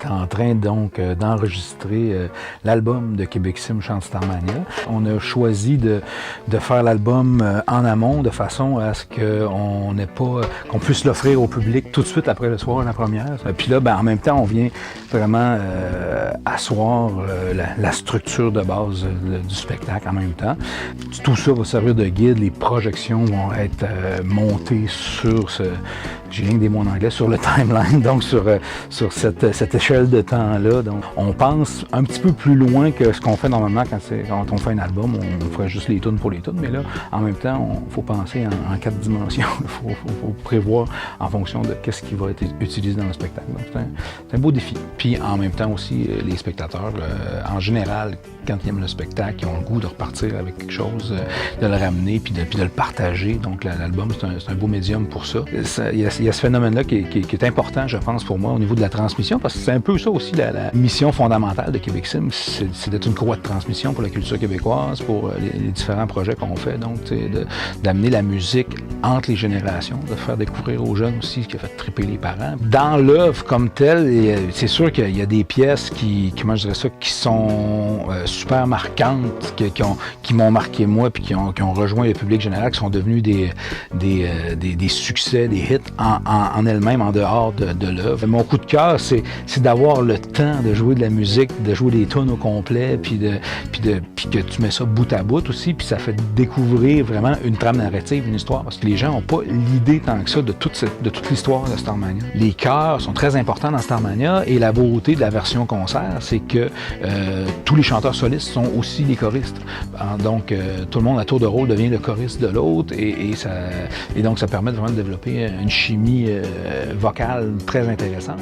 est en train donc d'enregistrer l'album de Québec Sim Chante Starmania. On a choisi de faire l'album en amont de façon à ce qu'on puisse l'offrir au public tout de suite après le soir de la première. Puis là, en même temps, on vient vraiment asseoir la structure de base du spectacle en même temps. Tout ça va servir de guide. Les projections vont être montées sur j'ai rien que des mots en anglais, sur le timeline, donc sur cette échelle de temps-là. Donc, on pense un petit peu plus loin que ce qu'on fait normalement quand on fait un album. On ferait juste les tunes pour les tunes, mais là, en même temps, il faut penser en 4 dimensions. Il faut prévoir en fonction de qu'est-ce qui va être utilisé dans le spectacle. Donc, c'est un beau défi. Puis, en même temps aussi, les spectateurs, en général, quand ils aiment le spectacle, ils ont le goût de repartir avec quelque chose, de le ramener, puis de le partager. Donc, l'album, c'est un beau médium pour ça. Il y a ce phénomène-là qui est important, je pense, pour moi, au niveau de la transmission, parce que c'est un peu ça aussi, la mission fondamentale de Québec Sim, c'est d'être une courroie de transmission pour la culture québécoise, pour les différents projets qu'on fait, donc d'amener la musique entre les générations, de faire découvrir aux jeunes aussi ce qui a fait triper les parents. Dans l'œuvre comme telle, c'est sûr qu'il y a des pièces comment je dirais ça, qui sont super marquantes, qui m'ont marqué moi, puis qui ont rejoint le public général, qui sont devenus des succès, des hits en elles-mêmes, en dehors de l'œuvre. Mon coup de cœur, c'est d'avoir le temps de jouer de la musique, de jouer des tunes au complet, puis que tu mets ça bout à bout aussi, puis ça fait découvrir vraiment une trame narrative, une histoire, parce que les gens n'ont pas l'idée tant que ça de toute l'histoire de Starmania. Les chœurs sont très importants dans Starmania, et la beauté de la version concert, c'est que tous les chanteurs solistes sont aussi les choristes. Donc, tout le monde à tour de rôle devient le choriste de l'autre, et donc ça permet vraiment de développer une chimie vocale très intéressante.